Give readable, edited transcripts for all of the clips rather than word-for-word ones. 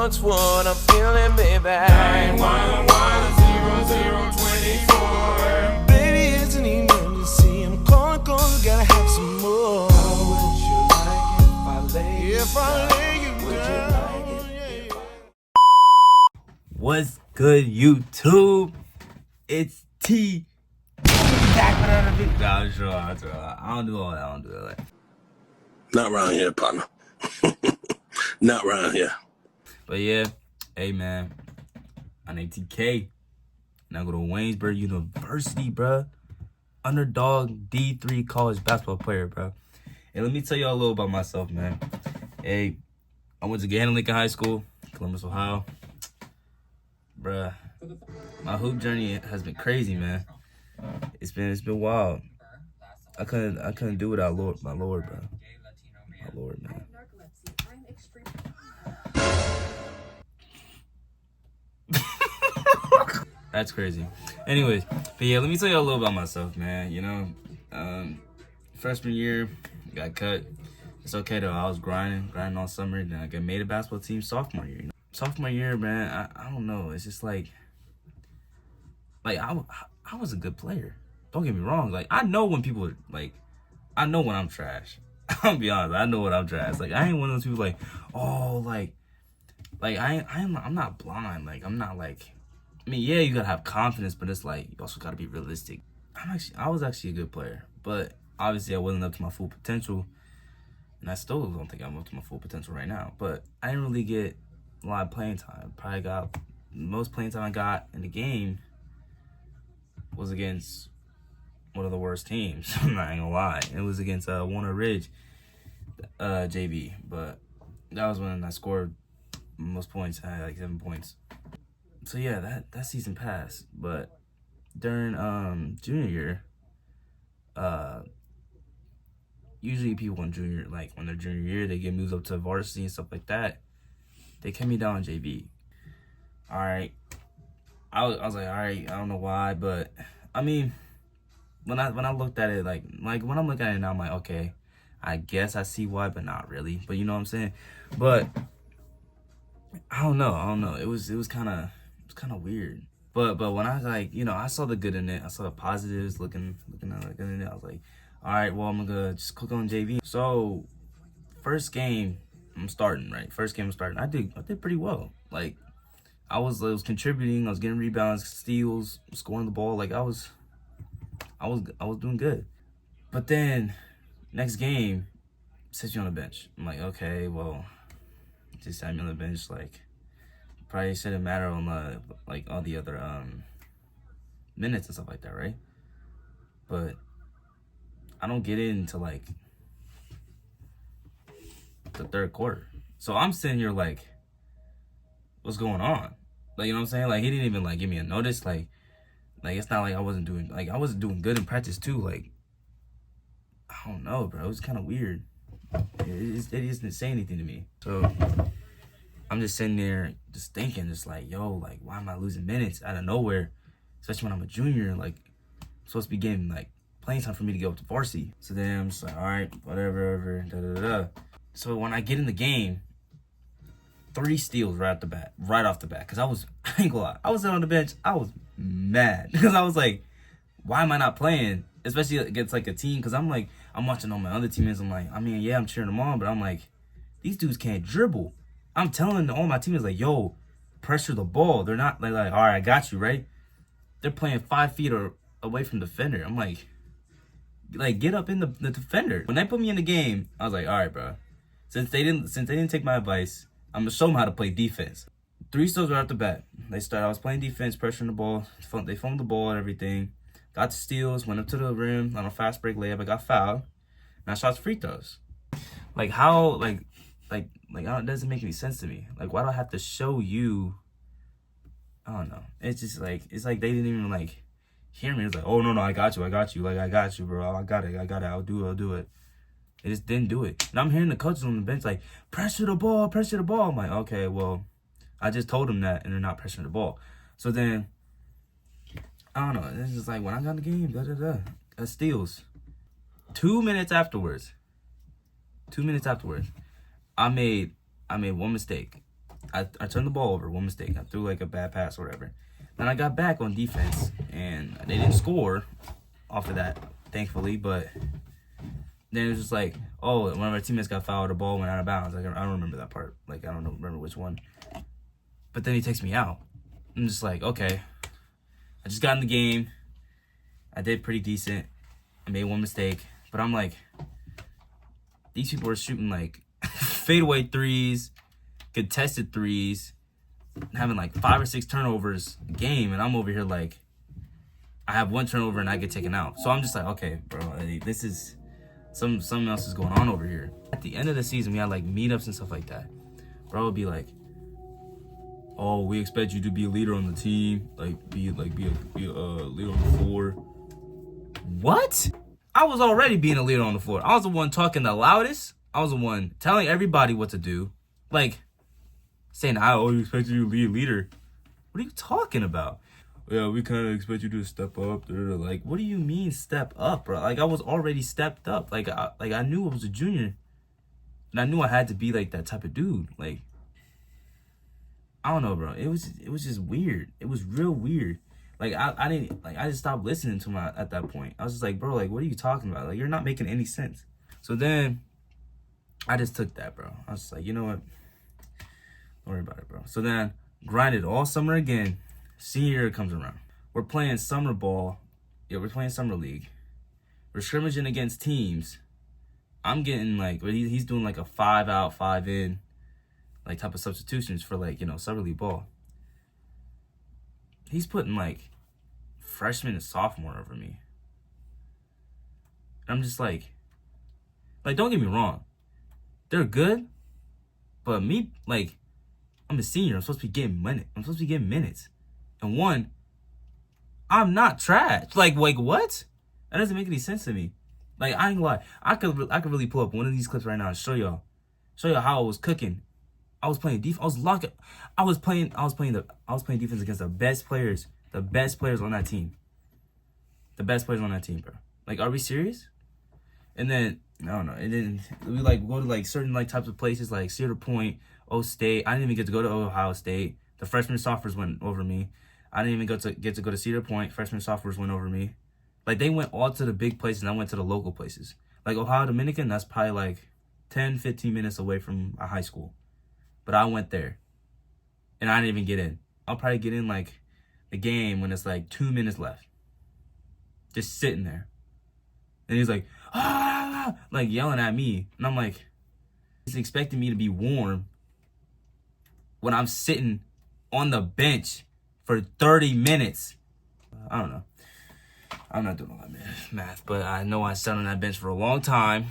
what's what I'm feeling, baby. 911-0024. Baby, it's an emergency. I'm calling cause I gotta have some more. How would you like it if I lay you down? If I lay you down. What's good, YouTube? It's T. Back with another video. Nah, I'm sure. I don't do all that. I don't do that. Not around here, partner. Not around here. But yeah, hey man, I named TK. And I go to Waynesburg University, bruh. Underdog D3 college basketball player, bruh. And let me tell y'all a little about myself, man. Hey, I went to Gahanna Lincoln High School, Columbus, Ohio. Bruh, my hoop journey has been crazy, man. It's been wild. I couldn't do without my Lord, bro. My Lord, man. That's crazy. Anyways, but yeah, let me tell you a little about myself, man. You know, freshman year, got cut. It's okay though. I was grinding all summer. Then I got made a basketball team sophomore year. You know? Sophomore year, man, I don't know. It's just like I was a good player. Don't get me wrong. Like, I know when people are, like, I know when I'm trash. I'll be honest. I know when I'm trash. Like, I ain't one of those people like, oh, like I'm not blind. Like, I'm not like, I mean, yeah, you gotta have confidence, but it's like, you also gotta be realistic. I was actually a good player, but obviously I wasn't up to my full potential. And I still don't think I'm up to my full potential right now. But I didn't really get a lot of playing time. Probably got, most playing time I got in the game was against one of the worst teams. I'm not gonna lie. It was against Warner Ridge JV, but that was when I scored most points. I had like 7 points. So yeah, that season passed. But during junior year, usually people in junior, like when they're junior year, they get moved up to varsity and stuff like that. They kept me down in JV. All right, I was like, all right, I don't know why, but I mean, when I looked at it, like when I'm looking at it now, I'm like, okay, I guess I see why, but not really. But you know what I'm saying? But I don't know. It was kind of weird. But when I was like, you know, I saw the good in it. I saw the positives looking at the good in it. I was like, all right, well, I'm gonna just click on JV. So first game I'm starting, right? I did pretty well. Like I was contributing. I was getting rebounds, steals, scoring the ball. Like I was doing good. But then next game, sets you on the bench. I'm like, okay, well, just sat me on the bench. Like, probably shouldn't matter on like all the other minutes and stuff like that, right? But I don't get into like the third quarter. So I'm sitting here like, what's going on? Like, you know what I'm saying? Like, he didn't even like give me a notice. Like it's not like I wasn't doing good in practice too. Like, I don't know, bro. It was kind of weird. It didn't say anything to me. So I'm just sitting there just thinking, just like, yo, like, why am I losing minutes out of nowhere? Especially when I'm a junior, like, I'm supposed to be getting like playing time for me to go up to varsity. So then I'm just like, all right, whatever, da. So when I get in the game, 3 steals right off the bat. Cause I ain't gonna lie, I was sitting on the bench, I was mad. Because I was like, why am I not playing? Especially against like a team, cause I'm watching all my other teammates, I'm like, I mean, yeah, I'm cheering them on, but I'm like, these dudes can't dribble. I'm telling all my teammates like, yo, pressure the ball. They're not like, all right, I got you, right? They're playing 5 feet away from the defender. I'm like get up in the defender. When they put me in the game, I was like, all right, bro. Since they didn't take my advice, I'm gonna show them how to play defense. 3 steals right off the bat. I was playing defense, pressuring the ball. They fumbled the ball and everything. Got the steals, went up to the rim on a fast break layup. I got fouled, and I shot free throws. Like how, like it doesn't make any sense to me. Like, why do I have to show you? I don't know. It's just like, it's like they didn't even like hear me. It's like, oh no, I got you. Like, I got you, bro. I got it. I'll do it. They just didn't do it. And I'm hearing the coaches on the bench like, pressure the ball. I'm like, okay, well, I just told them that, and they're not pressuring the ball. So then, I don't know. It's just like, when I got in the game, steals. 2 minutes afterwards, I made one mistake. I turned the ball over, one mistake. I threw like a bad pass or whatever. Then I got back on defense, and they didn't score off of that, thankfully. But then it was just like, oh, one of our teammates got fouled, the ball went out of bounds. Like, I don't remember that part. Like, I don't remember which one. But then he takes me out. I'm just like, okay. I just got in the game. I did pretty decent. I made one mistake. But I'm like, these people are shooting like fadeaway threes, contested threes, having like 5 or 6 turnovers a game, and I'm over here like, I have 1 turnover and I get taken out. So I'm just like, okay, bro, this is something else is going on over here. At the end of the season, we had like meetups and stuff like that. Bro would be like, oh, we expect you to be a leader on the team, be a leader on the floor. What? I was already being a leader on the floor. I was the one talking the loudest. I was the one telling everybody what to do. Like, saying, I always expect you to be a leader. What are you talking about? Yeah, we kind of expect you to step up. Like, what do you mean step up, bro? Like, I was already stepped up. Like I knew I was a junior. And I knew I had to be, like, that type of dude. Like, I don't know, bro. It was just weird. It was real weird. Like, I just stopped listening to him at that point. I was just like, bro, like, what are you talking about? Like, you're not making any sense. So then I just took that, bro. I was just like, you know what? Don't worry about it, bro. So then grinded all summer again. Senior year comes around. We're playing summer ball. Yeah, we're playing summer league. We're scrimmaging against teams. I'm getting like, he's doing like a 5 out, 5 in, like type of substitutions for like, you know, summer league ball. He's putting like freshman and sophomore over me. And I'm just like, don't get me wrong. They're good. But me, like, I'm a senior. I'm supposed to be getting minutes. And one, I'm not trash. Like what? That doesn't make any sense to me. Like, I ain't gonna lie. I could really pull up one of these clips right now and show y'all how I was cooking. I was playing defense. I was locking. I was playing defense against the best players on that team. The best players on that team, bro. Like, are we serious? And then I don't know. And then we like go to like certain like types of places like Cedar Point, O State. I didn't even get to go to Ohio State. The freshmen and sophomores went over me. I didn't even get to go to Cedar Point. Freshmen and sophomores went over me. Like, they went all to the big places and I went to the local places. Like Ohio Dominican, that's probably like 10, 15 minutes away from a high school. But I went there. And I didn't even get in. I'll probably get in like the game when it's like 2 minutes left. Just sitting there. And he's like, ah, like yelling at me. And I'm like, he's expecting me to be warm when I'm sitting on the bench for 30 minutes. I don't know. I'm not doing a lot of math, but I know I sat on that bench for a long time.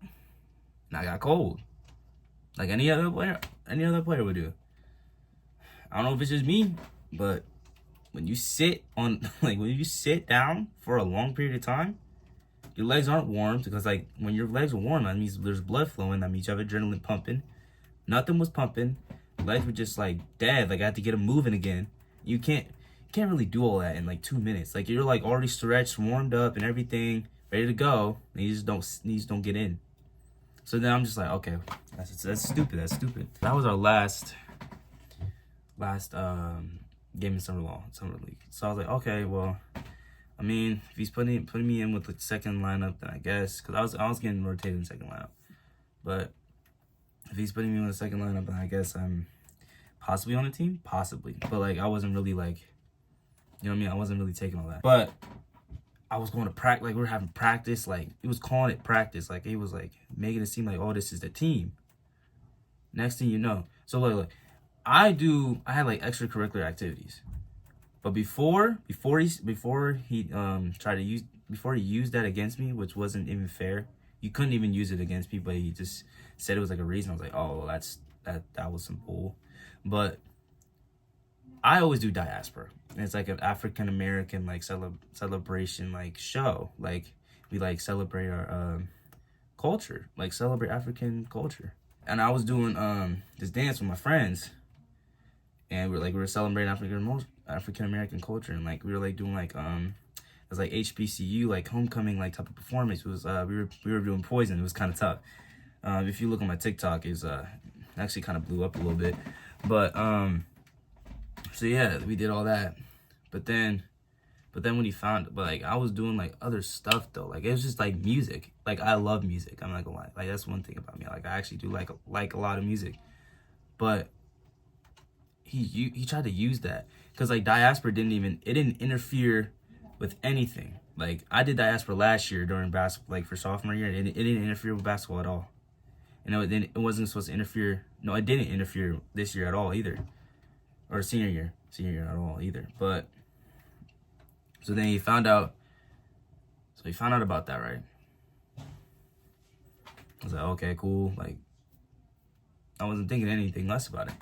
And I got cold. Like any other player would do. I don't know if it's just me, but when you sit down for a long period of time, your legs aren't warm, because like when your legs are warm, that means there's blood flowing, that means you have adrenaline pumping. Nothing was pumping. Legs were just like dead. Like I had to get them moving again. You can't really do all that in like 2 minutes. Like you're like already stretched, warmed up and everything, ready to go, and you just don't get in. So then I'm just like, okay, that's stupid. That was our last game in summer league. So I was like, okay, well, I mean, if he's putting me in with the second lineup, then I guess, because I was getting rotated in the second lineup. But if he's putting me in the second lineup, then I guess I'm possibly on the team, possibly. But like I wasn't really like, you know what I mean? I wasn't really taking all that. But I was going to practice, like we were having practice, like he was calling it practice, like he was like making it seem like, oh, this is the team. Next thing you know, so like I had like extracurricular activities, but before he used that against me, which wasn't even fair. You couldn't even use it against me, but he just said it was like a reason. I was like, oh, well, that was some bull. But I always do diaspora. And it's like an African American like celebration like show. Like we like celebrate our culture, like celebrate African culture. And I was doing this dance with my friends, and we were celebrating African American culture, and like we were like doing like it was like HBCU like homecoming like type of performance. It was we were doing Poison. It was kind of tough. If you look on my TikTok, it's actually kind of blew up a little bit. But so yeah, we did all that. But then when he found, but like I was doing like other stuff though. Like it was just like music. Like I love music. I'm not gonna lie. Like that's one thing about me. Like I actually do like a lot of music. But he tried to use that because like diaspora didn't interfere with anything. Like I did diaspora last year during basketball, like for sophomore year, and it didn't interfere with basketball at all. And it wasn't supposed to interfere. No, it didn't interfere this year at all either, or senior year at all either. But so then he found out. So he found out about that, right? I was like, okay, cool. Like I wasn't thinking anything less about it.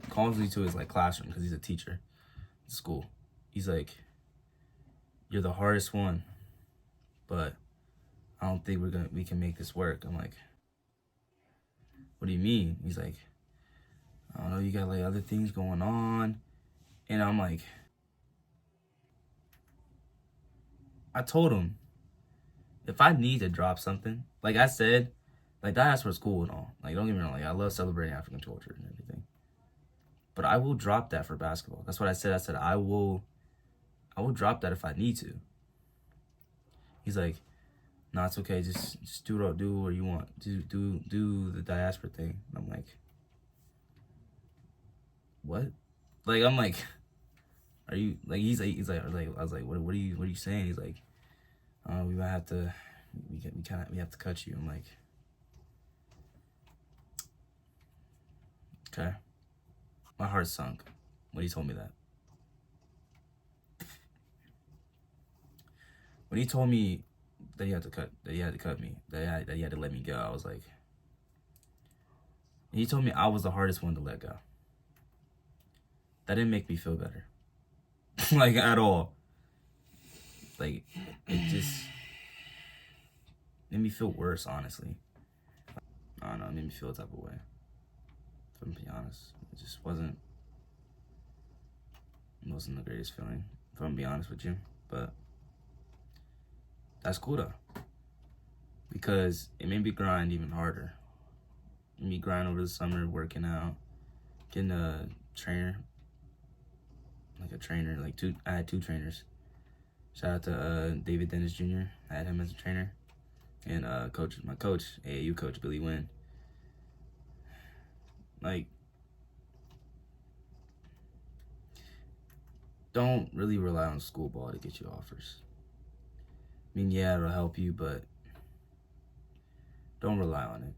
Calls me to his like classroom because he's a teacher at school. He's like, "You're the hardest one, but I don't think we can make this work." I'm like, "What do you mean?" He's like, "I don't know, you got like other things going on." And I'm like, I told him, if I need to drop something, like I said, like diaspora's cool and all. Like don't get me wrong, like I love celebrating African culture and everything. But I will drop that for basketball. That's what I said. I said I will drop that if I need to. He's like, "No, it's okay. Just do what you want. Do the diaspora thing." And I'm like, "What?" Like I'm like, "Are you like?" He's like, I was like, "What are you saying?" He's like, "We might have to, we have to cut you." I'm like, "Okay." My heart sunk when he told me that. When he told me that he had to cut me, that he had to let me go, I was like, he told me I was the hardest one to let go. That didn't make me feel better. Like at all. Like it just made me feel worse, honestly. I don't know, it made me feel a type of way. If I'm being honest. It just wasn't the greatest feeling, if I'm being honest with you. But that's cool though. Because it made me grind even harder. It made me grind over the summer, working out, getting a trainer. I had two trainers. Shout out to David Dennis Jr. I had him as a trainer. And my coach, AAU coach, Billy Wynn. Like, don't really rely on school ball to get you offers. I mean, yeah, it'll help you, but don't rely on it.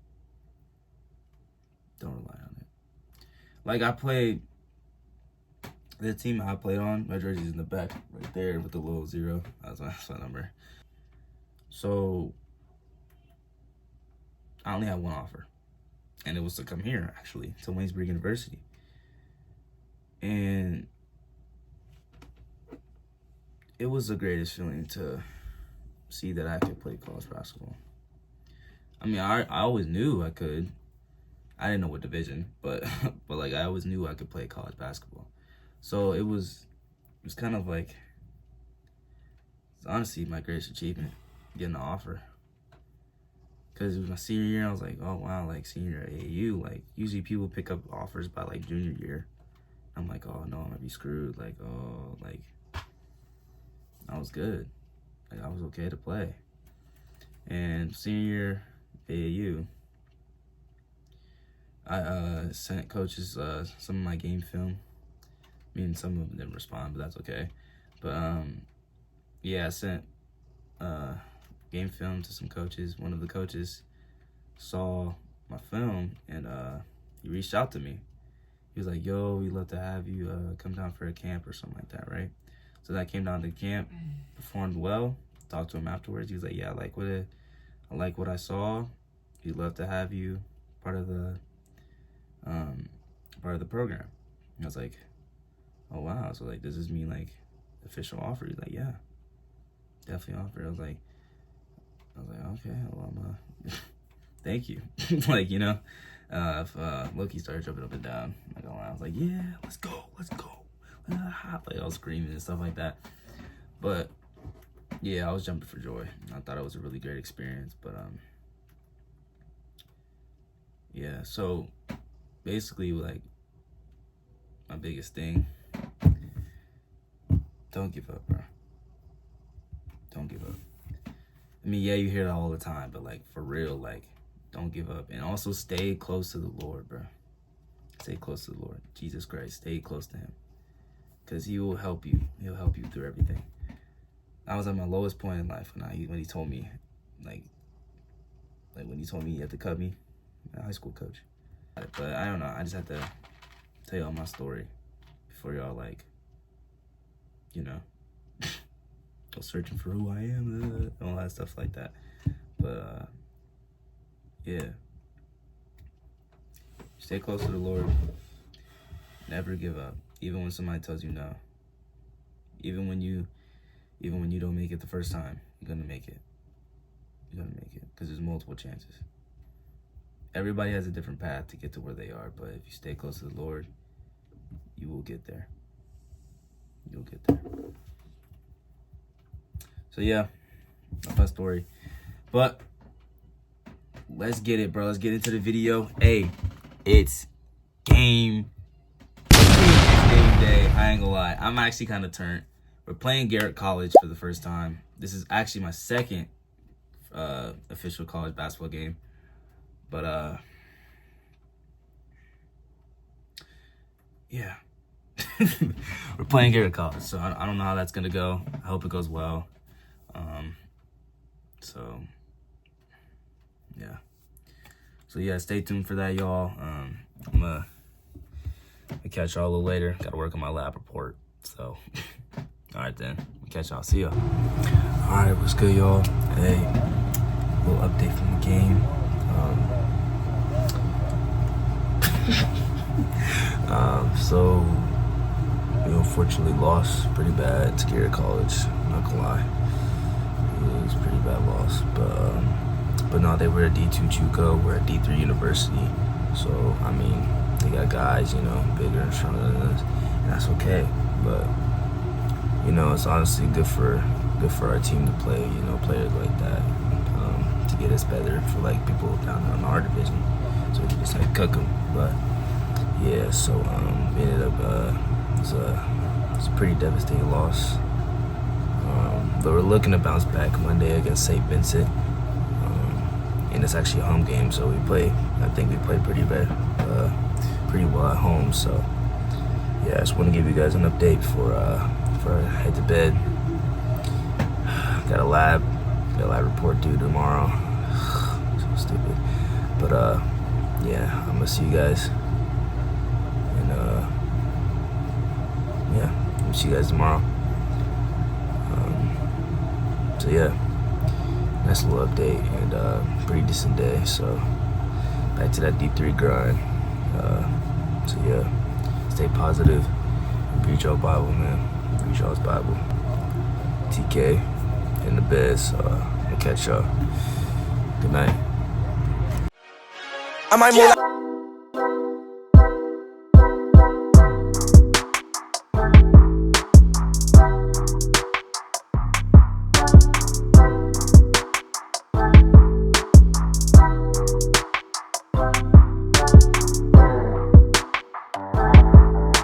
Don't rely on it. Like, I played, the team I played on, my jersey's in the back right there with the little 0. That's my number. So, I only had one offer. And it was to come here, actually, to Waynesburg University. And it was the greatest feeling to see that I could play college basketball. I mean, I always knew I could. I didn't know what division, but like I always knew I could play college basketball. So it was kind of like, it's honestly my greatest achievement, getting the offer. Because it was my senior year, I was like, oh wow, like senior at AAU, like usually people pick up offers by like junior year. I'm like, oh no, I'm gonna be screwed. Like, oh, like I was good. Like I was okay to play. And senior year AAU, I sent coaches some of my game film. I mean, some of them didn't respond, but that's okay. But yeah, I sent game film to some coaches. One of the coaches saw my film and he reached out to me. He was like, "Yo, we'd love to have you come down for a camp or something like that, right?" So then I came down to camp, performed well, talked to him afterwards. He was like, "Yeah, I like what I saw. We'd love to have you part of the program." And I was like, "Oh wow, so like does this mean like official offer?" He's like, "Yeah, definitely offer." I was like, okay, well, thank you. Like, you know, if Loki started jumping up and down, like, I was like, yeah, let's go. Like, I was screaming and stuff like that. But yeah, I was jumping for joy. I thought it was a really great experience. But yeah, so basically like my biggest thing. Don't give up, bro. Don't give up. I mean, yeah, you hear that all the time, but like for real, like don't give up. And also stay close to the Lord, bro. Stay close to the Lord. Jesus Christ, stay close to him. Because he will help you. He'll help you through everything. I was at my lowest point in life when he told me, like when he told me he had to cut me, my high school coach. But I don't know. I just had to tell y'all my story before y'all like, you know, go searching for who I am, and all that stuff like that. But yeah, stay close to the Lord. Never give up, even when somebody tells you no. Even when you don't make it the first time, you're gonna make it. You're gonna make it because there's multiple chances. Everybody has a different path to get to where they are, but if you stay close to the Lord, you will get there. You'll get there. So yeah, that's my story. But let's get it, bro. Let's get into the video. Hey, it's game day. I ain't gonna lie. I'm actually kind of turned. We're playing Garrett College for the first time. This is actually my second official college basketball game. But yeah. We're playing Garrett College, so I don't know how that's gonna go. I hope it goes well. So yeah, stay tuned for that, y'all. I'm gonna catch y'all a little later. Gotta work on my lab report. So all right then, we'll catch y'all. See ya. All right, what's good, y'all? Hey, little update from the game. So we unfortunately lost pretty bad to Garrett College. Not gonna lie, it was a pretty bad loss. But no, they were at D2 JUCO. We're at D3 University. So I mean, they got guys, you know, bigger and stronger than us, and that's okay. But you know, it's honestly good for our team to play, you know, players like that, to get us better for like people down there in our division, so we can just like cook them. But yeah, so we ended up it was a pretty devastating loss. But we're looking to bounce back Monday against St. Vincent, and it's actually a home game, so I think we played pretty well at home. So yeah, I just want to give you guys an update for I head to bed. Got a lab report due tomorrow. So stupid. But yeah, I'm gonna see you guys. And yeah, I'll see you guys tomorrow. So yeah, nice little update and pretty decent day. So back to that D3 grind. So yeah, stay positive and read your Bible, man. Read y'all's Bible. TK in the bed, so I'll catch y'all. Good night. I might move